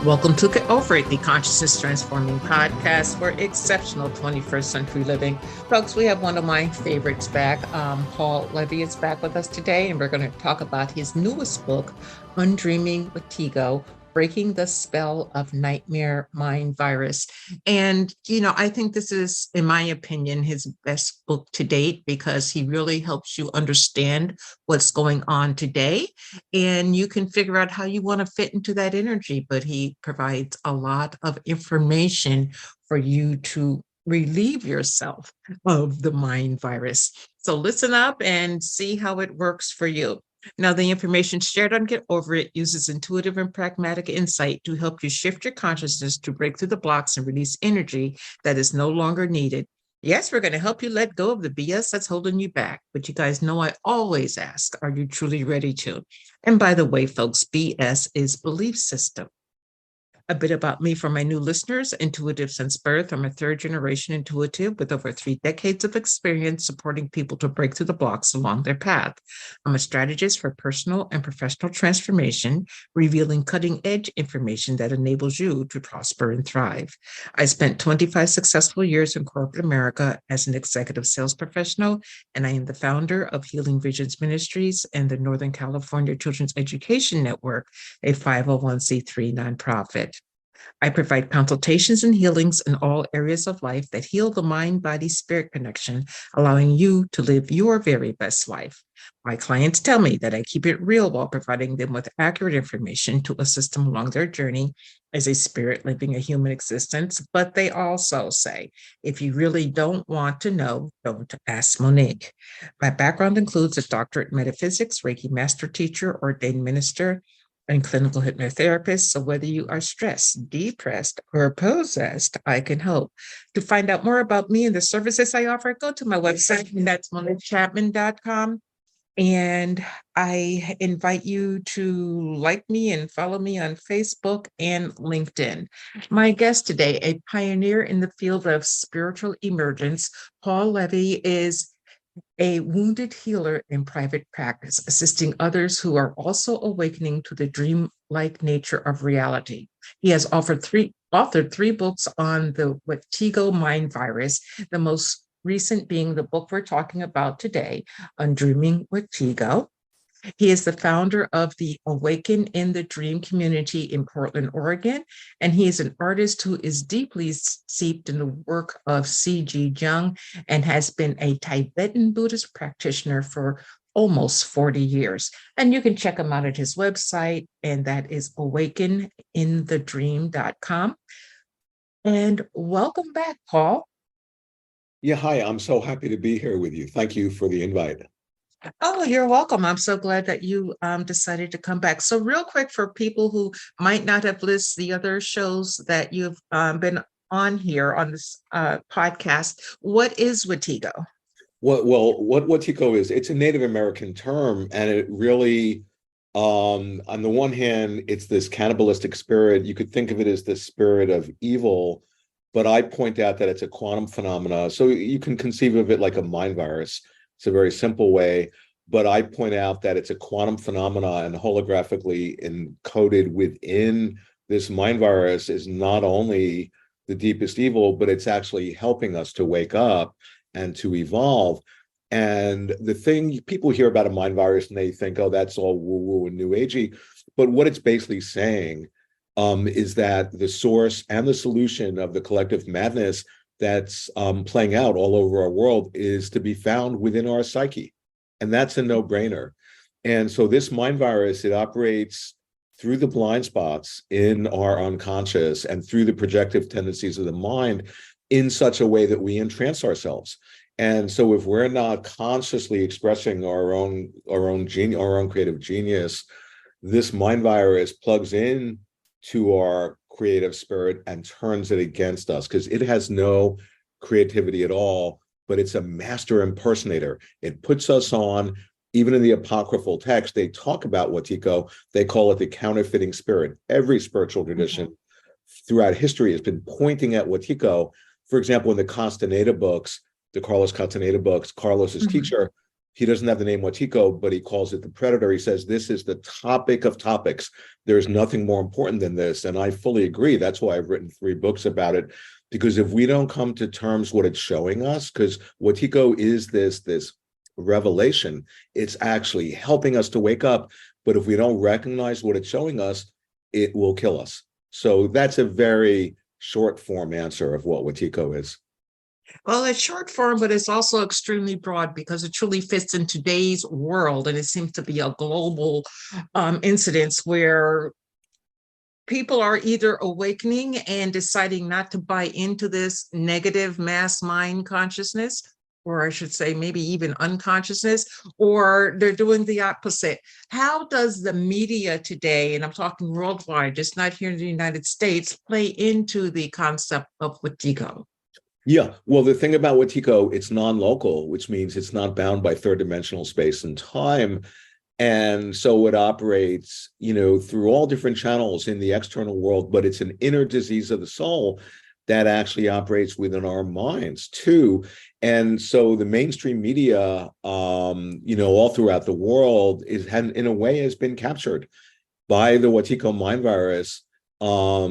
Welcome to Get Over It, the Consciousness Transforming Podcast for exceptional 21st century living. Folks, we have one of my favorites back. Paul Levy is back with us today, and we're going to talk about his newest book, Undreaming Wetiko, Breaking the Spell of Nightmare Mind Virus. And, I think this is, in my opinion, his best book to date because he really helps you understand what's going on today. And you can figure out how you want to fit into that energy. But he provides a lot of information for you to relieve yourself of the mind virus. So listen up and see how it works for you. Now, the information shared on Get Over It uses intuitive and pragmatic insight to help you shift your consciousness to break through the blocks and release energy that is no longer needed. Yes, we're going to help you let go of the BS that's holding you back. But you guys know I always ask, are you truly ready to? And by the way, folks, BS is belief system. A bit about me for my new listeners: intuitive since birth. I'm a third generation intuitive with over 3 decades of experience supporting people to break through the blocks along their path. I'm a strategist for personal and professional transformation, revealing cutting edge information that enables you to prosper and thrive. I spent 25 successful years in corporate America as an executive sales professional, and I am the founder of Healing Visions Ministries and the Northern California Children's Education Network, a 501c3 nonprofit. I provide consultations and healings in all areas of life that heal the mind-body-spirit connection, allowing you to live your very best life. My clients tell me that I keep it real while providing them with accurate information to assist them along their journey as a spirit living a human existence. But they also say, if you really don't want to know, don't ask Monique. My background includes a doctorate in metaphysics, Reiki master teacher, ordained minister, and clinical hypnotherapist. So whether you are stressed, depressed, or possessed, I can help. To find out more about me and the services I offer, go to my website, and that's MoniqueChapman.com. And I invite you to like me and follow me on Facebook and LinkedIn. My guest today, a pioneer in the field of spiritual emergence, Paul Levy, is a wounded healer in private practice, assisting others who are also awakening to the dreamlike nature of reality. He has authored three books on the Wetiko mind virus, the most recent being the book we're talking about today, Undreaming Wetiko. He is the founder of the Awaken in the Dream community in Portland, Oregon, and he is an artist who is deeply steeped in the work of C.G. Jung and has been a Tibetan Buddhist practitioner for almost 40 years. And you can check him out at his website, and that is awakeninthedream.com. And welcome back, Paul. Yeah, hi, I'm so happy to be here with you. Thank you for the invite. Oh, you're welcome. I'm so glad that you decided to come back. So real quick, for people who might not have listened to the other shows that you've been on here on this podcast, what is Wetiko? What Wetiko is, it's a Native American term, and it really, on the one hand, it's this cannibalistic spirit. You could think of it as the spirit of evil, but I point out that it's a quantum phenomena. So you can conceive of it like a mind virus. It's a very simple way, but I point out that it's a quantum phenomena, and holographically encoded within this mind virus is not only the deepest evil, but it's actually helping us to wake up and to evolve. And the thing, people hear about a mind virus and they think, oh, that's all woo-woo and new agey. But what it's basically saying is that the source and the solution of the collective madness that's playing out all over our world is to be found within our psyche. And that's a no-brainer. And so this mind virus, it operates through the blind spots in our unconscious and through the projective tendencies of the mind in such a way that we entrance ourselves. And so if we're not consciously expressing our own genius, our own creative genius, this mind virus plugs in to our creative spirit and turns it against us because it has no creativity at all, but it's a master impersonator. It puts us on, even in the apocryphal text, they talk about Wetiko, they call it the counterfeiting spirit. Every spiritual tradition throughout history has been pointing at Wetiko. For example, in the Castaneda books, the Carlos Castaneda books, Carlos's teacher, he doesn't have the name Wetiko, but he calls it the predator. He says, this is the topic of topics. There's nothing more important than this. And I fully agree. That's why I've written 3 books about it, because if we don't come to terms what it's showing us, because Wetiko is this revelation, it's actually helping us to wake up. But if we don't recognize what it's showing us, it will kill us. So that's a very short form answer of what Wetiko is. Well, it's short form, but it's also extremely broad because it truly fits in today's world. And it seems to be a global incidence where people are either awakening and deciding not to buy into this negative mass mind consciousness, or I should say maybe even unconsciousness, or they're doing the opposite. How does the media today, and I'm talking worldwide, just not here in the United States, play into the concept of Wetiko? Yeah, well, the thing about Wetiko, it's non-local, which means it's not bound by third-dimensional space and time. And so it operates, through all different channels in the external world, but it's an inner disease of the soul that actually operates within our minds too. And so the mainstream media, all throughout the world in a way has been captured by the Wetiko mind virus, or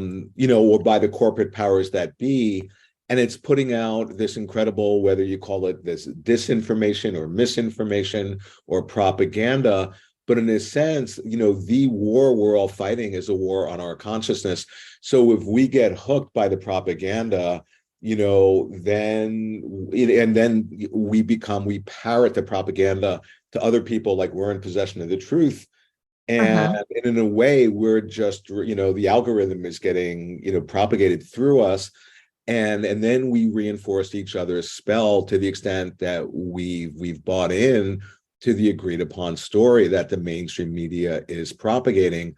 by the corporate powers that be. And it's putting out this incredible, whether you call it this disinformation or misinformation or propaganda, but in a sense, the war we're all fighting is a war on our consciousness. So if we get hooked by the propaganda, then we parrot the propaganda to other people like we're in possession of the truth. And in a way, we're just, the algorithm is getting, propagated through us. And then we reinforce each other's spell to the extent that we've bought in to the agreed upon story that the mainstream media is propagating.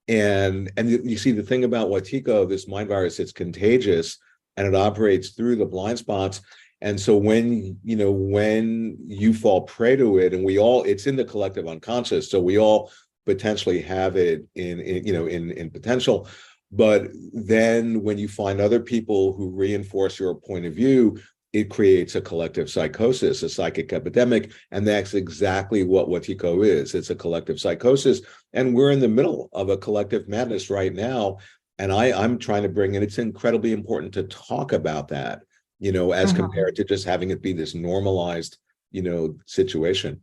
And you see, the thing about Wetiko, this mind virus, it's contagious and it operates through the blind spots. And so when you fall prey to it, and it's in the collective unconscious, so we all potentially have it in potential. But then when you find other people who reinforce your point of view, it creates a collective psychosis, a psychic epidemic. And that's exactly what Wetiko is. It's a collective psychosis. And we're in the middle of a collective madness right now. And I'm trying to bring in, it's incredibly important to talk about that, as compared to just having it be this normalized, situation.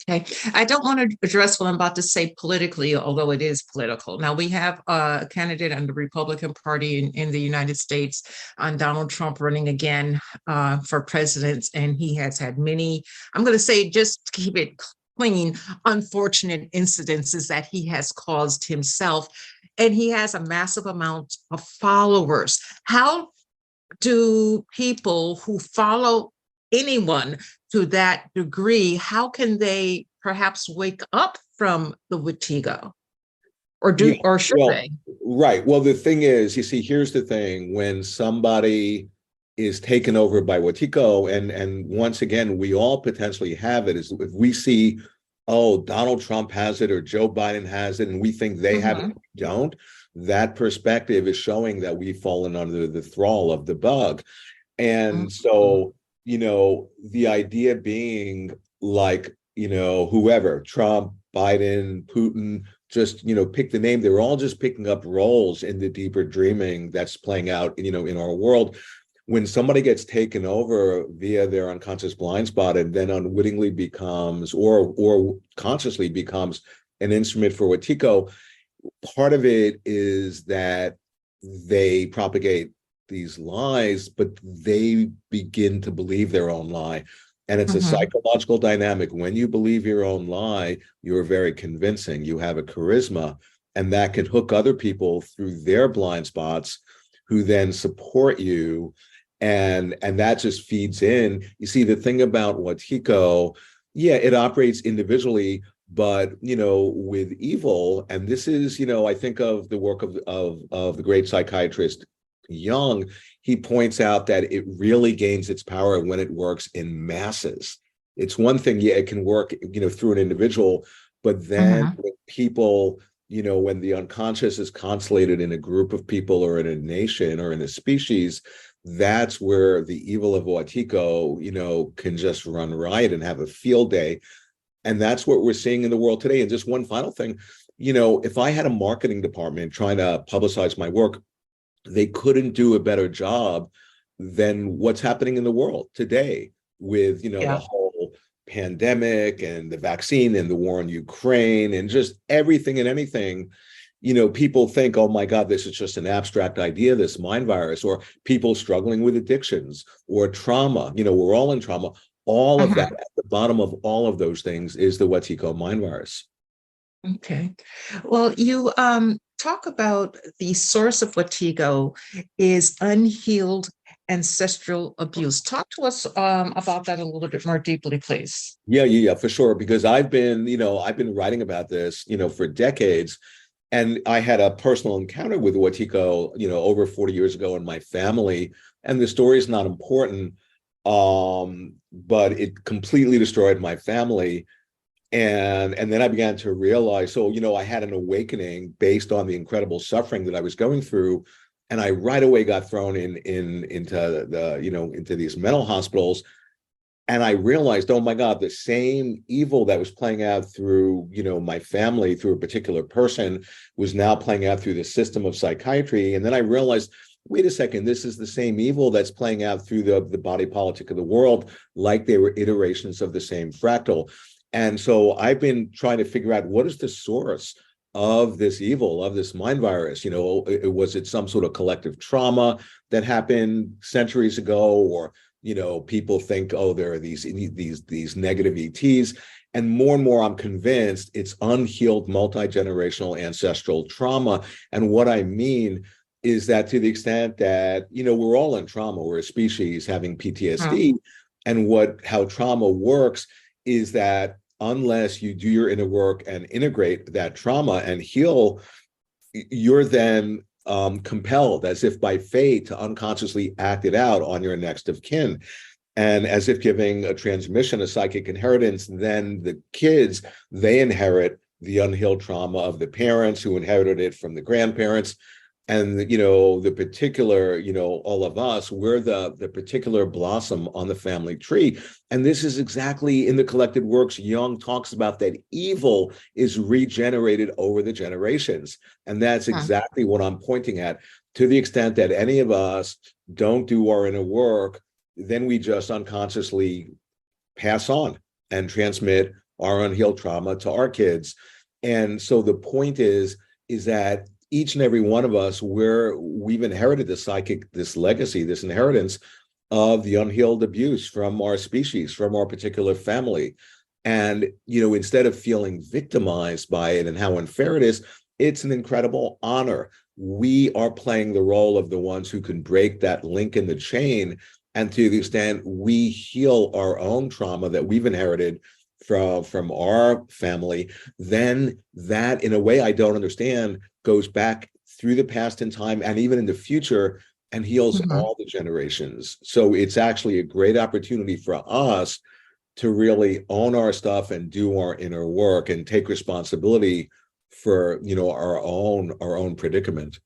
Okay, I don't want to address what I'm about to say politically, although it is political. Now, we have a candidate on the Republican Party in the United States, on Donald Trump, running again for president, and he has had many, I'm going to say, just to keep it clean, unfortunate incidences that he has caused himself, and he has a massive amount of followers. How do people who follow anyone to that degree, how can they perhaps wake up from the Wetiko? Or should they? Right. Well, the thing is, you see, here's the thing: when somebody is taken over by Wetiko, and once again, we all potentially have it, is if we see, oh, Donald Trump has it or Joe Biden has it, and we think they have it, and we don't, that perspective is showing that we've fallen under the thrall of the bug. And so, the idea being like, whoever, Trump, Biden, Putin, just, pick the name. They're all just picking up roles in the deeper dreaming that's playing out, in our world. When somebody gets taken over via their unconscious blind spot and then unwittingly becomes or consciously becomes an instrument for Wetiko, part of it is that they propagate these lies, but they begin to believe their own lie. And it's a Mm-hmm. psychological dynamic. When you believe your own lie, you're very convincing. You have a charisma, and that can hook other people through their blind spots, who then support you. And that just feeds in. You see, the thing about Wetiko, yeah, it operates individually, but with evil, and this is, I think of the work of the great psychiatrist Jung. He points out that it really gains its power when it works in masses. It's one thing, yeah, it can work, through an individual, but then Mm-hmm. when people, when the unconscious is constellated in a group of people or in a nation or in a species, that's where the evil of Wetiko, can just run riot and have a field day. And that's what we're seeing in the world today. And just one final thing, if I had a marketing department trying to publicize my work, they couldn't do a better job than what's happening in the world today with, the Yeah. whole pandemic and the vaccine and the war in Ukraine and just everything and anything. People think, oh my God, this is just an abstract idea, this mind virus, or people struggling with addictions or trauma. We're all in trauma. All of that, Mm-hmm. at the bottom of all of those things is the Wetiko mind virus. Okay. Well, you talk about the source of Wetiko is unhealed ancestral abuse. Talk to us about that a little bit more deeply, please. Yeah, for sure. Because I've been writing about this, for decades. And I had a personal encounter with Wetiko, over 40 years ago in my family. And the story is not important, but it completely destroyed my family. And then I began to realize, so I had an awakening based on the incredible suffering that I was going through, and I right away got thrown into into these mental hospitals, and I realized, oh my God, the same evil that was playing out through my family, through a particular person, was now playing out through the system of psychiatry. And then I realized, wait a second, this is the same evil that's playing out through the body politic of the world, like they were iterations of the same fractal. And so I've been trying to figure out, what is the source of this evil, of this mind virus? Was it some sort of collective trauma that happened centuries ago? Or, people think, oh, there are these negative ETs. And more I'm convinced it's unhealed multi-generational ancestral trauma. And what I mean is that, to the extent that, we're all in trauma, we're a species having Mm. PTSD. And how trauma works is that unless you do your inner work and integrate that trauma and heal, you're then compelled, as if by fate, to unconsciously act it out on your next of kin. And as if giving a transmission, a psychic inheritance, then the kids, they inherit the unhealed trauma of the parents who inherited it from the grandparents. And the particular, all of us, we're the particular blossom on the family tree. And this is exactly, in the collected works, Jung talks about that evil is regenerated over the generations. And that's Mm. exactly what I'm pointing at. To the extent that any of us don't do our inner work, then we just unconsciously pass on and transmit our unhealed trauma to our kids. And so the point is that each and every one of us, we've inherited this legacy, this inheritance of the unhealed abuse from our species, from our particular family. And, instead of feeling victimized by it and how unfair it is, it's an incredible honor. We are playing the role of the ones who can break that link in the chain. And to the extent we heal our own trauma that we've inherited from our family, then that, in a way I don't understand, goes back through the past in time and even in the future and heals Mhm. all the generations. So it's actually a great opportunity for us to really own our stuff and do our inner work and take responsibility for our own predicament.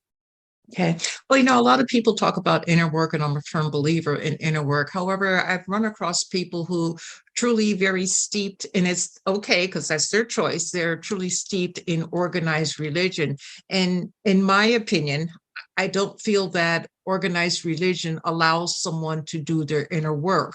Okay. Well, a lot of people talk about inner work, and I'm a firm believer in inner work. However, I've run across people who truly very steeped, and it's okay because that's their choice. They're truly steeped in organized religion. And in my opinion, I don't feel that organized religion allows someone to do their inner work.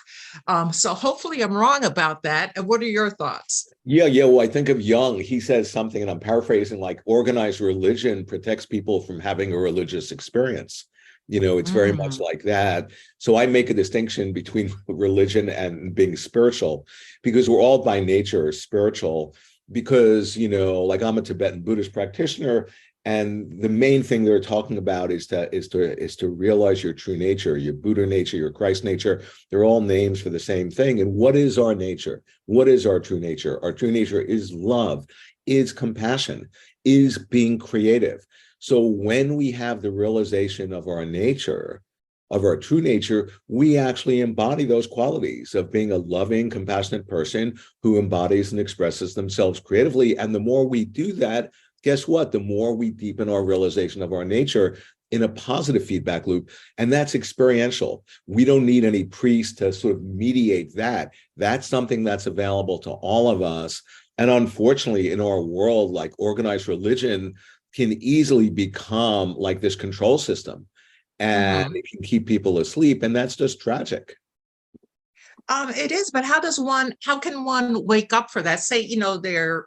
So hopefully I'm wrong about that. And what are your thoughts? Yeah. Well, I think of Jung. He says something, and I'm paraphrasing, like organized religion protects people from having a religious experience. It's very much like that. So I make a distinction between religion and being spiritual, because we're all by nature spiritual. Because, like, I'm a Tibetan Buddhist practitioner, and the main thing they're talking about is to realize your true nature, your Buddha nature, your Christ nature. They're all names for the same thing. And what is our nature? What is our true nature? Our true nature is love, is compassion, is being creative. So when we have the realization of our nature, of our true nature, we actually embody those qualities of being a loving, compassionate person who embodies and expresses themselves creatively. And the more we do that, guess what? The more we deepen our realization of our nature in a positive feedback loop. And that's experiential. We don't need any priest to sort of mediate that. That's something that's available to all of us. And unfortunately, in our world, like, organized religion can easily become like this control system, and it can keep people asleep. And that's just tragic. It is, but how can one wake up for that? Say, they're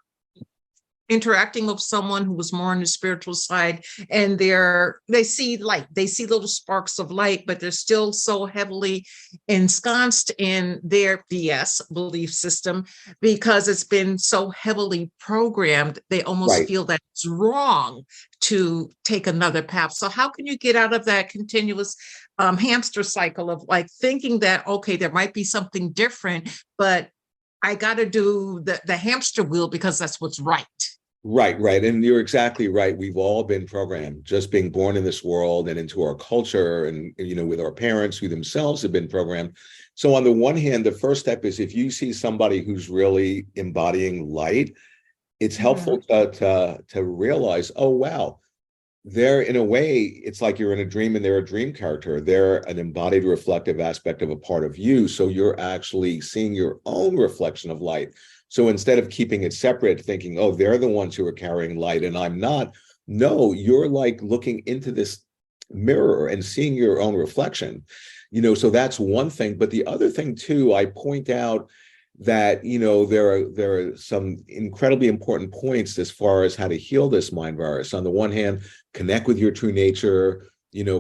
interacting with someone who was more on the spiritual side, and they see light, they see little sparks of light, but they're still so heavily ensconced in their BS belief system because it's been so heavily programmed. They almost Right. feel that it's wrong to take another path. So how can you get out of that continuous hamster cycle of, like, thinking that, okay, there might be something different, but I got to do the hamster wheel because that's what's right. Right. And you're exactly right. We've all been programmed, just being born in this world and into our culture, and, with our parents who themselves have been programmed. So on the one hand, the first step is, if you see somebody who's really embodying light, it's helpful to realize, oh, wow, they're, in a way, it's like you're in a dream and they're a dream character. They're an embodied reflective aspect of a part of you. So you're actually seeing your own reflection of light. So instead of keeping it separate, thinking, oh, they're the ones who are carrying light and I'm not, no, you're like looking into this mirror and seeing your own reflection. So that's one thing. But the other thing too, I point out that, there are some incredibly important points as far as how to heal this mind virus. On the one hand, connect with your true nature,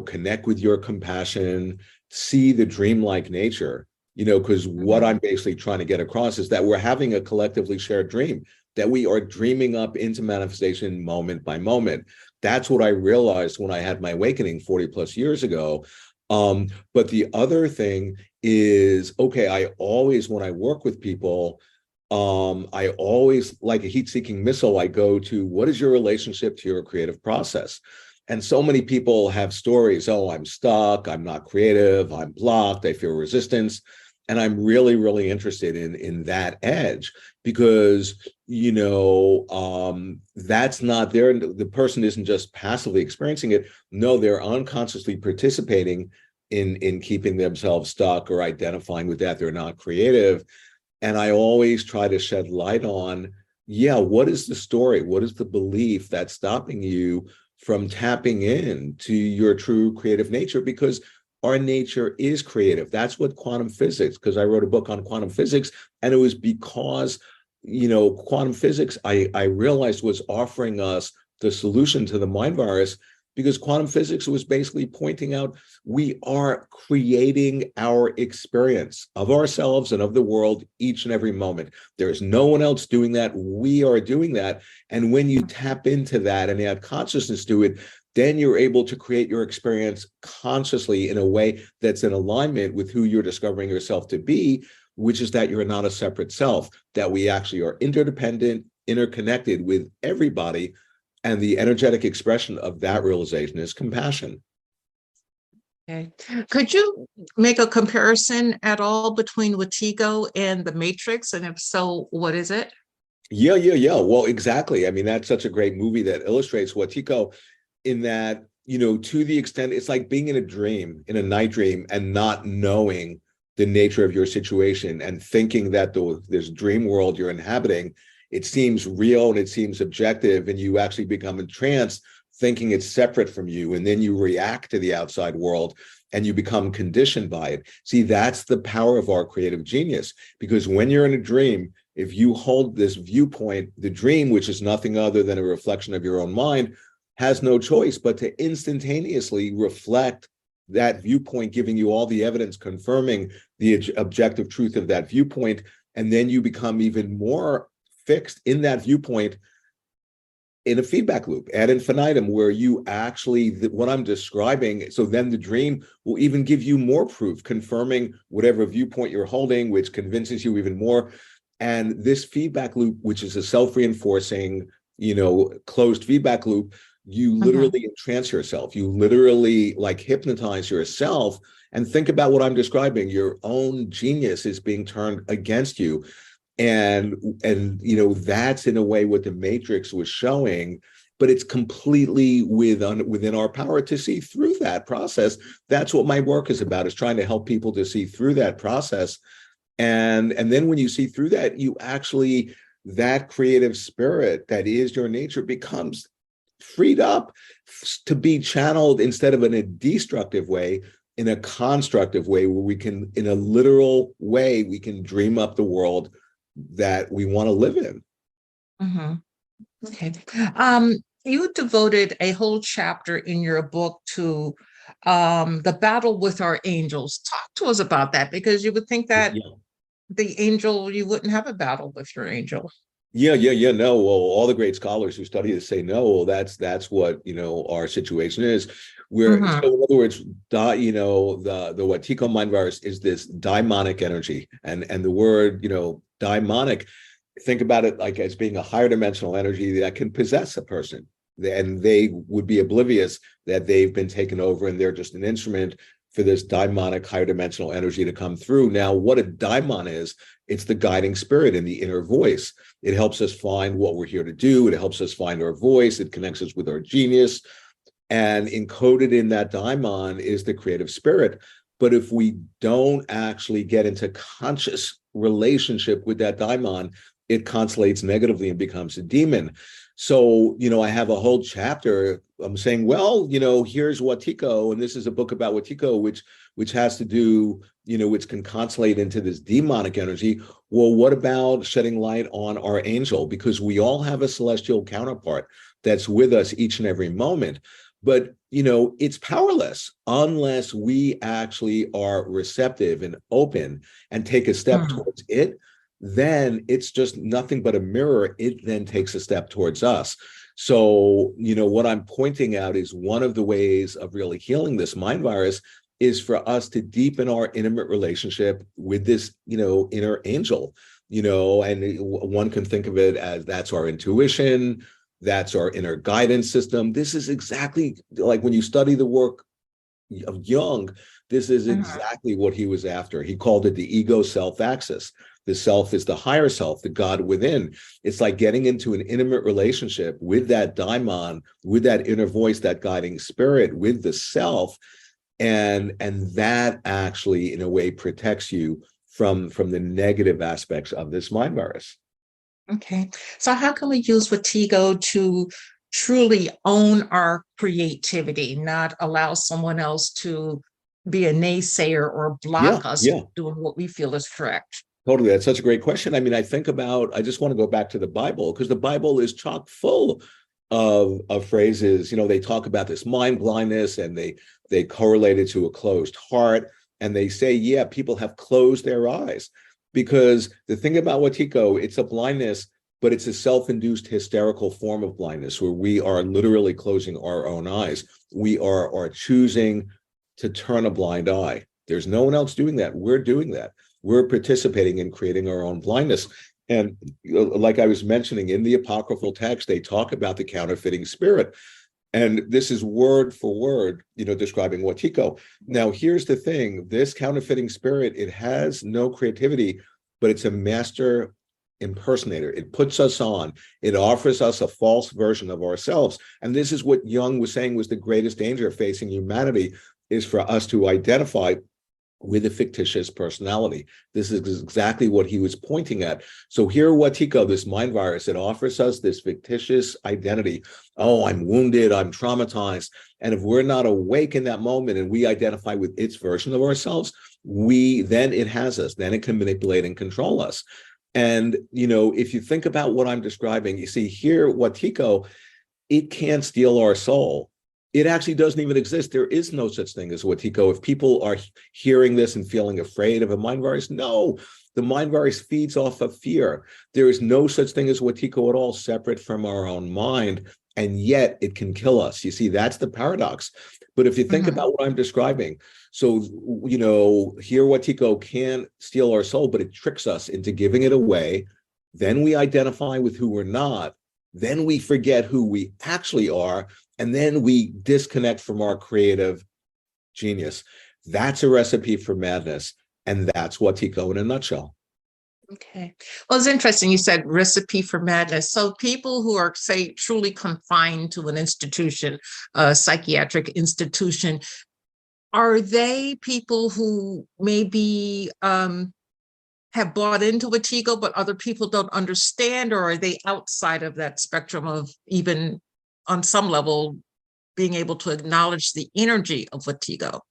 connect with your compassion, see the dreamlike nature, because what I'm basically trying to get across is that we're having a collectively shared dream, that we are dreaming up into manifestation moment by moment. That's what I realized when I had my awakening 40 plus years ago. But the other thing is, okay, I always, when I work with people, I always, like a heat-seeking missile, I go to, what is your relationship to your creative process? And so many people have stories, oh, I'm stuck, I'm not creative, I'm blocked, I feel resistance. And I'm really, really interested in that edge, because, that's not there. The person isn't just passively experiencing it. No, they're unconsciously participating in keeping themselves stuck or identifying with that. They're not creative. And I always try to shed light on, what is the story? What is the belief that's stopping you from tapping in to your true creative nature? Because our nature is creative. That's what quantum physics, because I wrote a book on quantum physics, and it was because, quantum physics, I realized, was offering us the solution to the mind virus, because quantum physics was basically pointing out we are creating our experience of ourselves and of the world each and every moment. There is no one else doing that. We are doing that. And when you tap into that and add consciousness to it, then you're able to create your experience consciously in a way that's in alignment with who you're discovering yourself to be, which is that you're not a separate self, that we actually are interdependent, interconnected with everybody. And the energetic expression of that realization is compassion. Okay. Could you make a comparison at all between Wetiko and the Matrix? And if so, what is it? Yeah. Well, exactly. I mean, that's such a great movie that illustrates Wetiko, in that, to the extent it's like being in a dream, in a night dream, and not knowing the nature of your situation and thinking that this dream world you're inhabiting, it seems real and it seems objective, and you actually become entranced thinking it's separate from you, and then you react to the outside world and you become conditioned by it. See, that's the power of our creative genius, because when you're in a dream, if you hold this viewpoint, the dream, which is nothing other than a reflection of your own mind, has no choice but to instantaneously reflect that viewpoint, giving you all the evidence confirming the objective truth of that viewpoint. And then you become even more fixed in that viewpoint in a feedback loop ad infinitum, where you actually, what I'm describing, so then the dream will even give you more proof, confirming whatever viewpoint you're holding, which convinces you even more. And this feedback loop, which is a self-reinforcing, closed feedback loop, you literally entrance yourself. You literally like hypnotize yourself. And think about what I'm describing. Your own genius is being turned against you. And that's in a way what the Matrix was showing, but it's completely within our power to see through that process. That's what my work is about, is trying to help people to see through that process. And then when you see through that, you actually, that creative spirit that is your nature becomes freed up to be channeled, instead of in a destructive way, in a constructive way, where we can, in a literal way, we can dream up the world that we want to live in. Mm-hmm. Okay. You devoted a whole chapter in your book to the battle with our angels. Talk to us about that, because you would think that the angel, you wouldn't have a battle with your angel. Yeah. No, well, all the great scholars who study this say no. Well, that's what our situation is. So in other words, the Wetiko mind virus is this daimonic energy, and the word daimonic, think about it like as being a higher dimensional energy that can possess a person, and they would be oblivious that they've been taken over, and they're just an instrument for this daimonic higher dimensional energy to come through. Now, what a daimon is, it's the guiding spirit and the inner voice. It helps us find what we're here to do. It helps us find our voice. It connects us with our genius. And encoded in that daimon is the creative spirit. But if we don't actually get into conscious relationship with that daimon, it constellates negatively and becomes a demon. So, I have a whole chapter. I'm saying, well, here's Wetiko, and this is a book about Wetiko, which has to do, which can constellate into this demonic energy. Well, what about shedding light on our angel? Because we all have a celestial counterpart that's with us each and every moment. But, it's powerless unless we actually are receptive and open and take a step towards it. Then it's just nothing but a mirror. It then takes a step towards us. So, what I'm pointing out is one of the ways of really healing this mind virus is for us to deepen our intimate relationship with this, inner angel, and one can think of it as that's our intuition, that's our inner guidance system. This is exactly like when you study the work of Jung, this is exactly what he was after. He called it the ego self axis. The self is the higher self, the God within. It's like getting into an intimate relationship with that daimon, with that inner voice, that guiding spirit, with the self. And that actually, in a way, protects you from the negative aspects of this mind virus. Okay. So how can we use Wetiko to truly own our creativity, not allow someone else to be a naysayer or block us doing what we feel is correct? Totally. That's such a great question. I mean, I just want to go back to the Bible, because the Bible is chock full of phrases. They talk about this mind blindness, and they correlate it to a closed heart. And they say, people have closed their eyes. Because the thing about Wetiko, it's a blindness, but it's a self-induced hysterical form of blindness, where we are literally closing our own eyes. We are choosing to turn a blind eye. There's no one else doing that. We're doing that. We're participating in creating our own blindness. And like I was mentioning, in the apocryphal text, they talk about the counterfeiting spirit. And this is word for word, describing Wetiko. Now, here's the thing. This counterfeiting spirit, it has no creativity, but it's a master impersonator. It puts us on. It offers us a false version of ourselves. And this is what Jung was saying was the greatest danger facing humanity, is for us to identify with a fictitious personality. This is exactly what he was pointing at. So here, Wetiko, this mind virus, it offers us this fictitious identity. Oh, I'm wounded, I'm traumatized. And if we're not awake in that moment and we identify with its version of ourselves, then it has us, then it can manipulate and control us. And, if you think about what I'm describing, you see here, Wetiko, it can't steal our soul. It actually doesn't even exist. There is no such thing as Wetiko. If people are hearing this and feeling afraid of a mind virus, no, the mind virus feeds off of fear. There is no such thing as Wetiko at all, separate from our own mind, and yet it can kill us. You see, that's the paradox. But if you think about what I'm describing, so, here Wetiko can steal our soul, but it tricks us into giving it away. Then we identify with who we're not. Then we forget who we actually are. And then we disconnect from our creative genius. That's a recipe for madness. And that's Wetiko in a nutshell. Okay. Well, it's interesting. You said recipe for madness. So people who are, say, truly confined to an institution, a psychiatric institution, are they people who maybe have bought into Wetiko, but other people don't understand, or are they outside of that spectrum of even on some level being able to acknowledge the energy of Wetiko?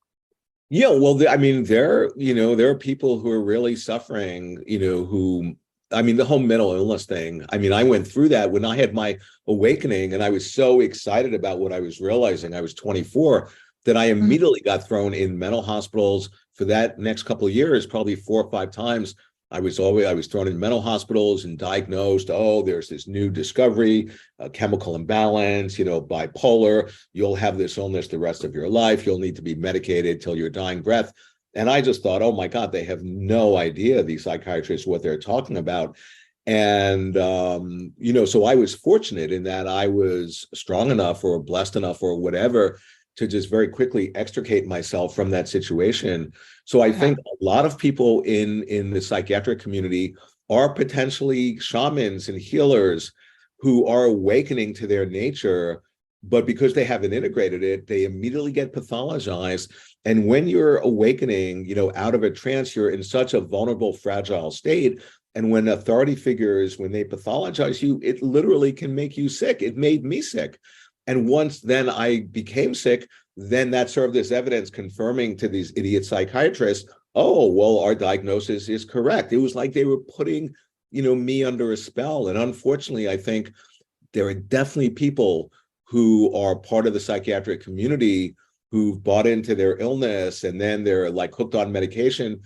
Yeah, well, there are people who are really suffering, the whole mental illness thing. I went through that when I had my awakening, and I was so excited about what I was realizing. I was 24, that I immediately got thrown in mental hospitals for that next couple of years, probably 4 or 5 times. I was thrown in mental hospitals and diagnosed. Oh, there's this new discovery, chemical imbalance, bipolar. You'll have this illness the rest of your life. You'll need to be medicated till your dying breath. And I just thought, oh my God, they have no idea, these psychiatrists, what they're talking about. And, so I was fortunate in that I was strong enough or blessed enough or whatever to just very quickly extricate myself from that situation. So I think a lot of people in the psychiatric community are potentially shamans and healers who are awakening to their nature, but because they haven't integrated it, they immediately get pathologized. And when you're awakening, out of a trance, you're in such a vulnerable, fragile state. And when authority figures, when they pathologize you, it literally can make you sick. It made me sick. And once then I became sick, then that served as evidence confirming to these idiot psychiatrists, oh, well, our diagnosis is correct. It was like they were putting, me under a spell. And unfortunately, I think there are definitely people who are part of the psychiatric community who've bought into their illness, and then they're like hooked on medication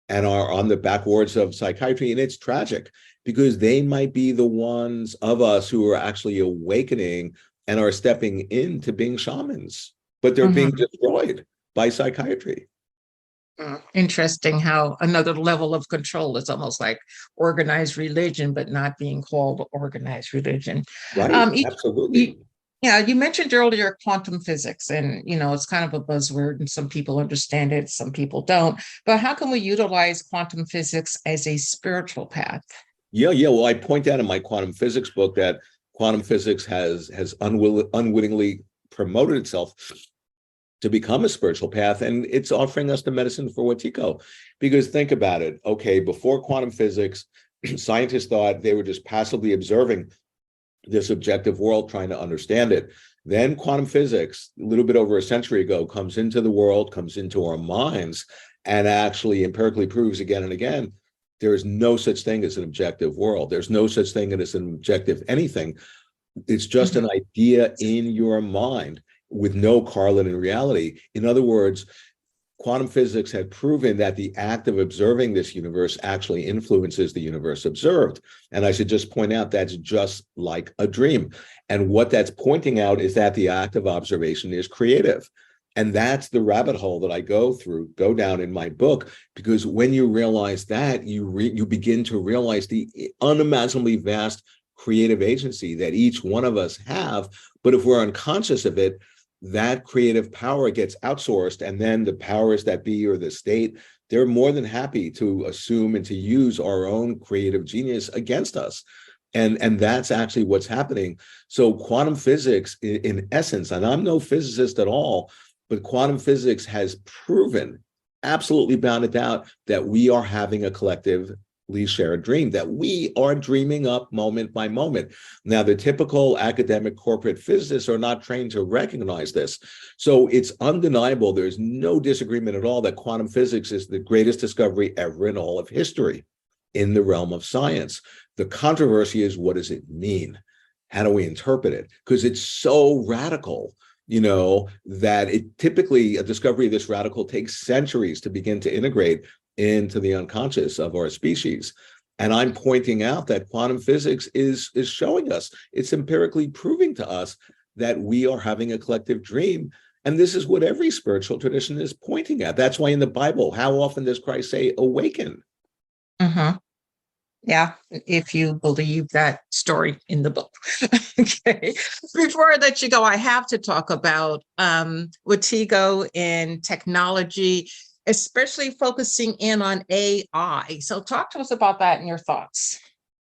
and are on the backwards of psychiatry. And it's tragic because they might be the ones of us who are actually awakening and are stepping into being shamans, but they're being destroyed by psychiatry. Interesting how another level of control is almost like organized religion, but not being called organized religion. Right, absolutely. You mentioned earlier quantum physics, and it's kind of a buzzword, and some people understand it, some people don't. But how can we utilize quantum physics as a spiritual path? Yeah. Well, I point out in my quantum physics book that quantum physics has unwittingly promoted itself to become a spiritual path, and it's offering us the medicine for Wetiko. Because think about it. Okay, before quantum physics, scientists thought they were just passively observing this objective world, trying to understand it. Then quantum physics, a little bit over a century ago, comes into the world, comes into our minds, and actually empirically proves again and again, there is no such thing as an objective world. There's no such thing as an objective anything. It's just an idea in your mind with no correlate in reality. In other words, quantum physics had proven that the act of observing this universe actually influences the universe observed. And I should just point out that's just like a dream. And what that's pointing out is that the act of observation is creative. And that's the rabbit hole that I go down in my book, because when you realize that, you begin to realize the unimaginably vast creative agency that each one of us have. But if we're unconscious of it, that creative power gets outsourced, and then the powers that be or the state, they're more than happy to assume and to use our own creative genius against us. And that's actually what's happening. So quantum physics, in essence, and I'm no physicist at all, but quantum physics has proven, absolutely bound it out, that we are having a collectively shared dream, that we are dreaming up moment by moment. Now, the typical academic corporate physicists are not trained to recognize this. So it's undeniable, there's no disagreement at all, that quantum physics is the greatest discovery ever in all of history in the realm of science. The controversy is, what does it mean? How do we interpret it? Because it's so radical. that it typically, a discovery of this radical takes centuries to begin to integrate into the unconscious of our species. And I'm pointing out that quantum physics is showing us, it's empirically proving to us that we are having a collective dream. And this is what every spiritual tradition is pointing at. That's why in the Bible, how often does Christ say, awaken? Mm-hmm. Yeah, if you believe that story in the book. Okay. Before I let you go, I have to talk about Wetiko and technology, especially focusing in on AI. So talk to us about that and your thoughts.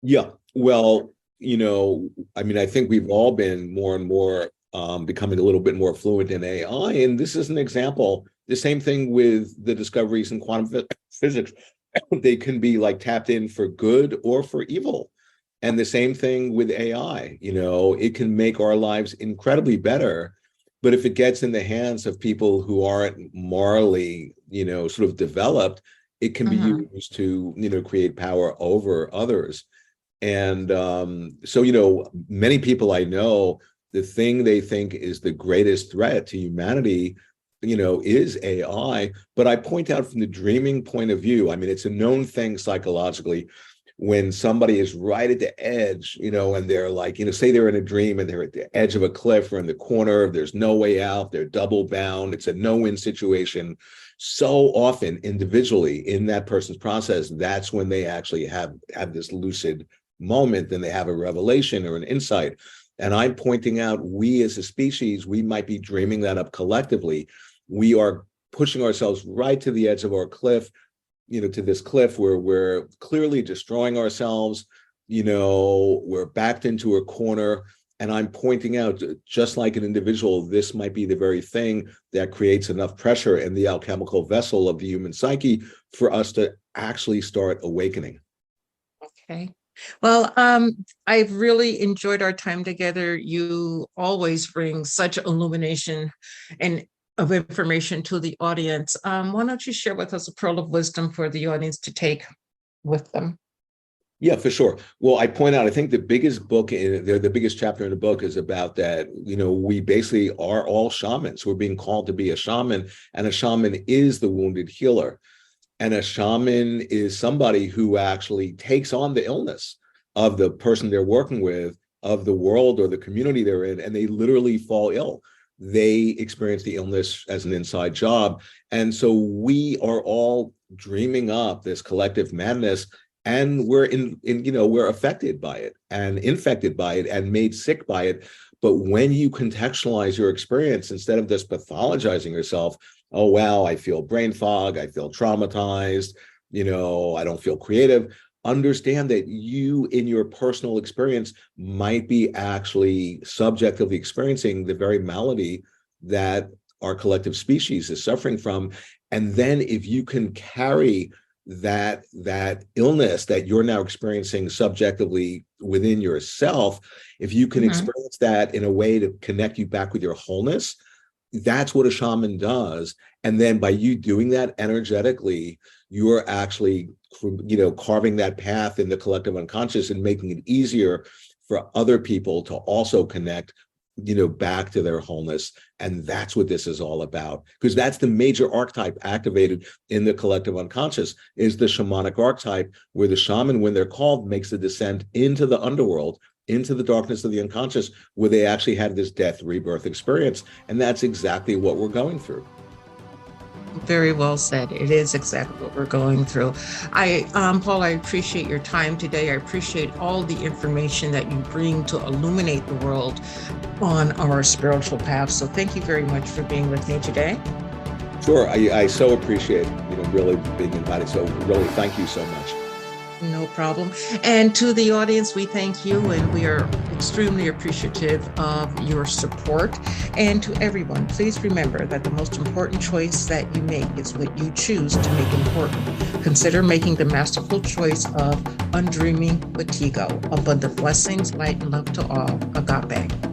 Yeah, well, I think we've all been more and more becoming a little bit more fluent in AI. And this is an example. The same thing with the discoveries in quantum physics. They can be like tapped in for good or for evil. And the same thing with AI, it can make our lives incredibly better. But if it gets in the hands of people who aren't morally, sort of developed, it can be used to, create power over others. And so, many people I know, the thing they think is the greatest threat to humanity is AI. But I point out from the dreaming point of view, it's a known thing psychologically when somebody is right at the edge, and they're like, say they're in a dream and they're at the edge of a cliff or in the corner, there's no way out, they're double bound, it's a no-win situation. So often individually in that person's process, that's when they actually have this lucid moment, then they have a revelation or an insight. And I'm pointing out, we as a species, we might be dreaming that up collectively. We are pushing ourselves right to the edge of our cliff, to this cliff where we're clearly destroying ourselves, we're backed into a corner. And I'm pointing out, just like an individual, this might be the very thing that creates enough pressure in the alchemical vessel of the human psyche for us to actually start awakening. Okay. Well, I've really enjoyed our time together. You always bring such illumination and of information to the audience. Why don't you share with us a pearl of wisdom for the audience to take with them? Yeah, for sure. Well, I point out, I think the biggest book the biggest chapter in the book is about that, we basically are all shamans. We're being called to be a shaman, and a shaman is the wounded healer. And a shaman is somebody who actually takes on the illness of the person they're working with, of the world or the community they're in, and they literally fall ill. They experience the illness as an inside job. And so we are all dreaming up this collective madness, and we're we're affected by it and infected by it and made sick by it. But when you contextualize your experience, instead of just pathologizing yourself, oh, wow, I feel brain fog, I feel traumatized, I don't feel creative. Understand that you, in your personal experience, might be actually subjectively experiencing the very malady that our collective species is suffering from. And then if you can carry that illness that you're now experiencing subjectively within yourself, if you can experience that in a way to connect you back with your wholeness, that's what a shaman does. And then by you doing that energetically, you're actually, carving that path in the collective unconscious and making it easier for other people to also connect, back to their wholeness. And that's what this is all about, because that's the major archetype activated in the collective unconscious, is the shamanic archetype, where the shaman, when they're called, makes the descent into the underworld, into the darkness of the unconscious, where they actually had this death rebirth experience. And that's exactly what we're going through. Very well said. It is exactly what we're going through. Paul, I appreciate your time today. I appreciate all the information that you bring to illuminate the world on our spiritual path. So thank you very much for being with me today. Sure. I so appreciate, really being invited. So really, thank you so much. No problem. And to the audience, we thank you, and we are extremely appreciative of your support. And to everyone, please remember that the most important choice that you make is what you choose to make important. Consider making the masterful choice of undreaming Wetiko. Abundant blessings, light, and love to all. Agape.